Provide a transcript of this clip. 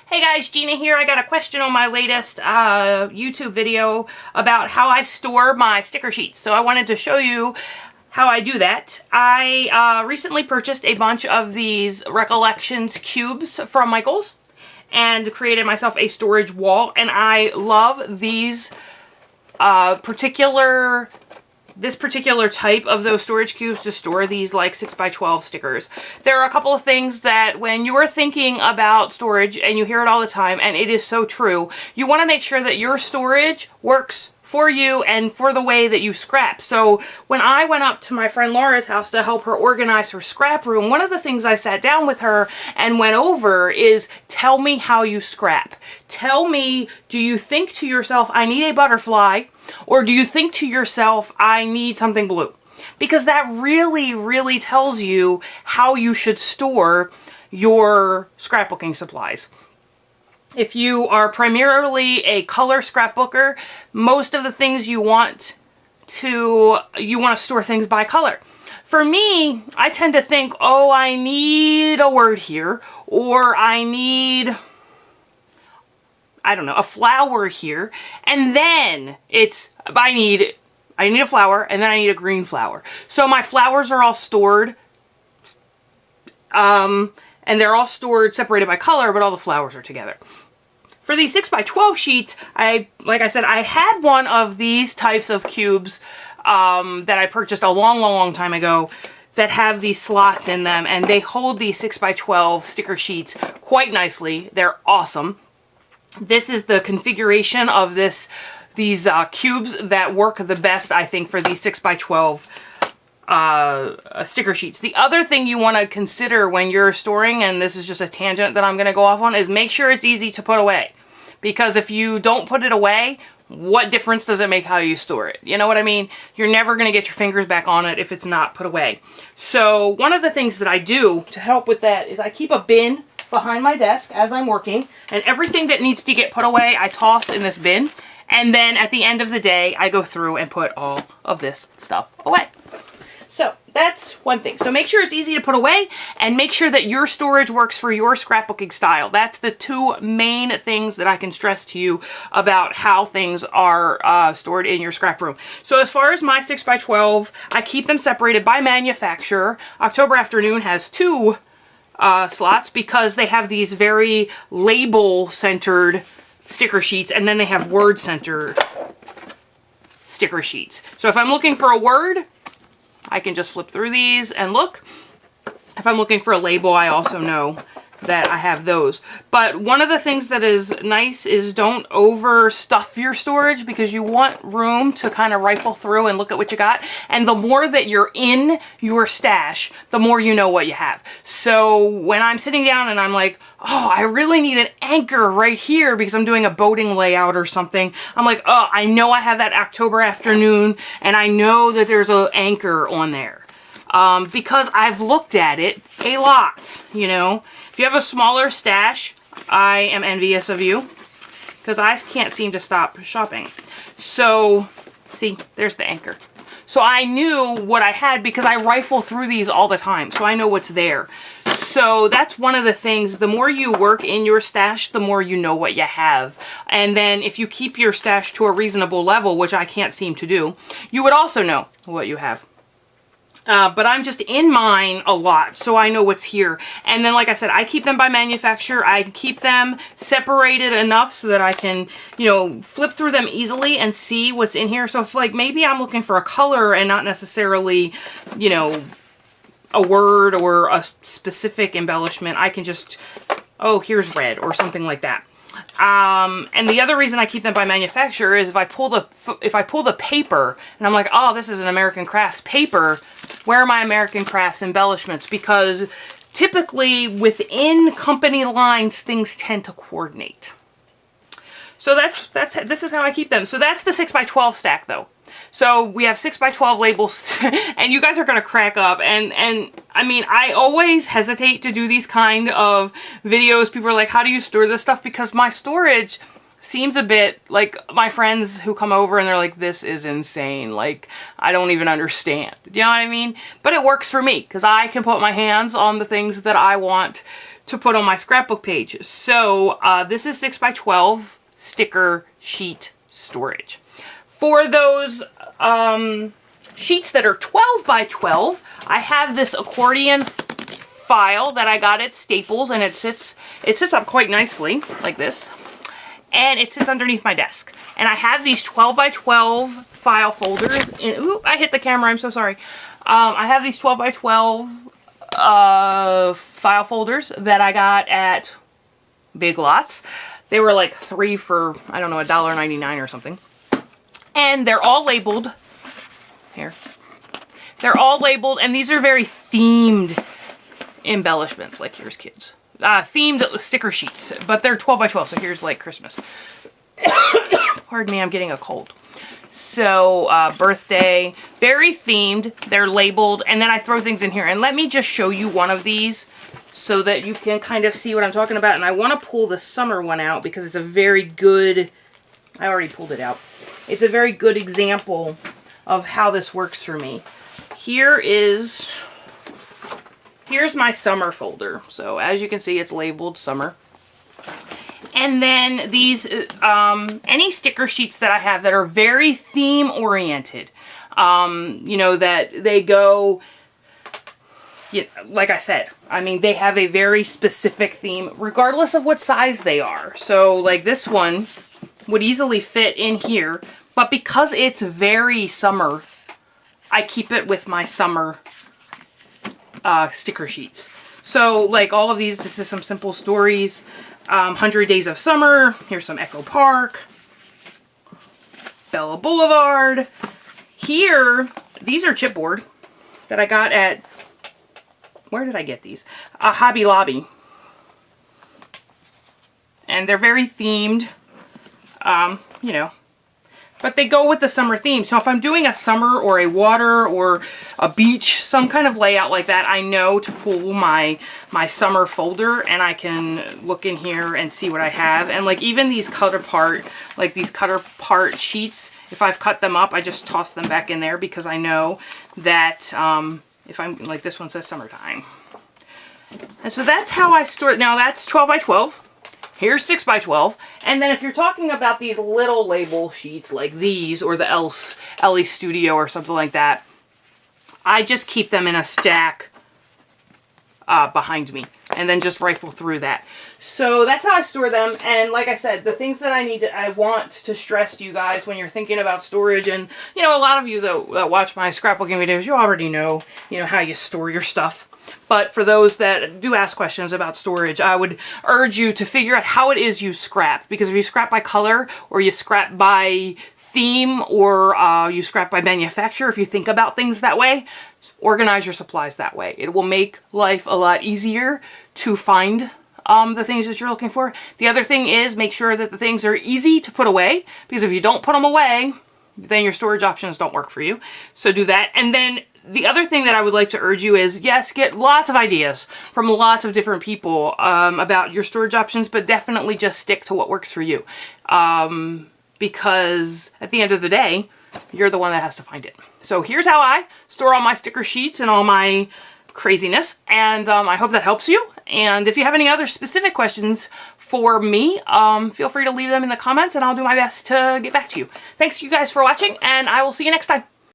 Hey guys, Gina here. I got a question on my latest YouTube video about how I store my sticker sheets. So I wanted to show you how I do that. I recently purchased a bunch of these Recollections cubes from Michaels and created myself a storage wall, and I love these this particular type of those storage cubes to store these like 6x12 stickers. There are a couple of things that when you are thinking about storage, and you hear it all the time, and it is so true, you want to make sure that your storage works for you and for the way that you scrap. So when I went up to my friend Laura's house to help her organize her scrap room, one of the things I sat down with her and went over is, tell me how you scrap. Tell me, do you think to yourself, I need a butterfly? Or do you think to yourself, I need something blue? Because that really tells you how you should store your scrapbooking supplies. If you are primarily a color scrapbooker, most of the things you want to store things by color. For me, I tend to think, oh, I need a word here, or I need, I don't know, a flower here, and then it's, I need a flower, and then I need a green flower. So my flowers are all stored, and they're all stored separated by color, but all the flowers are together. For these 6x12 sheets, like I said, I had one of these types of cubes that I purchased a long time ago that have these slots in them, and they hold these 6x12 sticker sheets quite nicely. They're awesome. This is the configuration of these cubes that work the best, I think, for these 6x12 sticker sheets. The other thing you want to consider when you're storing, and this is just a tangent that I'm going to go off on, is make sure it's easy to put away. Because if you don't put it away, what difference does it make how you store it? You know what I mean? You're never going to get your fingers back on it if it's not put away. So one of the things that I do to help with that is I keep a bin behind my desk as I'm working, and everything that needs to get put away I toss in this bin, and then at the end of the day I go through and put all of this stuff away. So that's one thing. So make sure it's easy to put away, and make sure that your storage works for your scrapbooking style. That's the two main things that I can stress to you about how things are stored in your scrap room. So as far as my 6x12, I keep them separated by manufacturer. October Afternoon has two slots because they have these very label-centered sticker sheets, and then they have word-centered sticker sheets. So if I'm looking for a word, I can just flip through these and look. If I'm looking for a label, I also know that I have those. But one of the things that is nice is don't overstuff your storage, because you want room to kind of rifle through and look at what you got. And the more that you're in your stash, the more you know what you have. So when I'm sitting down and I'm like, oh, I really need an anchor right here because I'm doing a boating layout or something, I'm like, oh, I know I have that October Afternoon, and I know that there's an anchor on there. Because I've looked at it a lot, you know. If you have a smaller stash, I am envious of you, because I can't seem to stop shopping. So, see, there's the anchor. So I knew what I had because I rifle through these all the time, so I know what's there. So that's one of the things. The more you work in your stash, the more you know what you have. And then if you keep your stash to a reasonable level, which I can't seem to do, you would also know what you have. But I'm just in mine a lot, so I know what's here. And then, like I said, I keep them by manufacturer. I keep them separated enough so that I can, you know, flip through them easily and see what's in here. So if, like, maybe I'm looking for a color and not necessarily, you know, a word or a specific embellishment, I can just, oh, here's red or something like that. And the other reason I keep them by manufacturer is if I pull the paper and I'm like, oh, this is an American Crafts paper, where are my American Crafts embellishments? Because typically within company lines, things tend to coordinate. So this is how I keep them. So that's the 6x12 stack though. So we have 6x12 labels, and you guys are going to crack up. And I mean, I always hesitate to do these kind of videos. People are like, how do you store this stuff? Because my storage seems a bit like my friends who come over and they're like, this is insane. Like, I don't even understand. You know what I mean? But it works for me because I can put my hands on the things that I want to put on my scrapbook page. So this is 6x12 sticker sheet storage. For those sheets that are 12x12, I have this accordion file that I got at Staples, and it sits up quite nicely like this, and it sits underneath my desk. And I have these 12x12 file folders. Ooh, I hit the camera, I'm so sorry. I have these 12x12 file folders that I got at Big Lots. They were like 3 for, I don't know, $1.99 or something. And they're all labeled. Here. They're all labeled, and these are very themed embellishments. Like, here's kids. Themed sticker sheets, but they're 12x12, so here's like Christmas. Pardon me, I'm getting a cold. So, birthday, very themed. They're labeled, and then I throw things in here. And let me just show you one of these so that you can kind of see what I'm talking about. And I want to pull the summer one out because it's a very good, I already pulled it out. It's a very good example of how this works for me. Here's my summer folder. So as you can see, it's labeled summer. And then these, any sticker sheets that I have that are very theme oriented, you know, that they go, you know, like I said, I mean, they have a very specific theme regardless of what size they are. So like this one would easily fit in here, but because it's very summer, I keep it with my summer sticker sheets. So like all of these, this is some simple stories. 100 Days of Summer. Here's some Echo Park. Bella Boulevard. Here, these are chipboard that I got at, where did I get these? Hobby Lobby. And they're very themed, you know, but they go with the summer theme. So if I'm doing a summer or a water or a beach, some kind of layout like that, I know to pull my summer folder, and I can look in here and see what I have. And like even these cut apart, like these cut apart sheets, if I've cut them up, I just toss them back in there because I know that if I'm, like this one says summertime. And so that's how I store it. Now that's 12x12. Here's 6x12. And then if you're talking about these little label sheets like these or the LE Studio or something like that, I just keep them in a stack behind me and then just rifle through that. So that's how I store them. And like I said, the things that I want to stress to you guys when you're thinking about storage, and you know, a lot of you that watch my scrapbooking videos, you already know, you know, how you store your stuff. But for those that do ask questions about storage, I would urge you to figure out how it is you scrap. Because if you scrap by color, or you scrap by theme, or you scrap by manufacturer, if you think about things that way, organize your supplies that way. It will make life a lot easier to find the things that you're looking for. The other thing is make sure that the things are easy to put away, because if you don't put them away, then your storage options don't work for you. So do that. And then the other thing that I would like to urge you is, yes, get lots of ideas from lots of different people about your storage options, but definitely just stick to what works for you. Because at the end of the day, you're the one that has to find it. So here's how I store all my sticker sheets and all my craziness, and I hope that helps you. And if you have any other specific questions for me, feel free to leave them in the comments, and I'll do my best to get back to you. Thanks you guys for watching, and I will see you next time.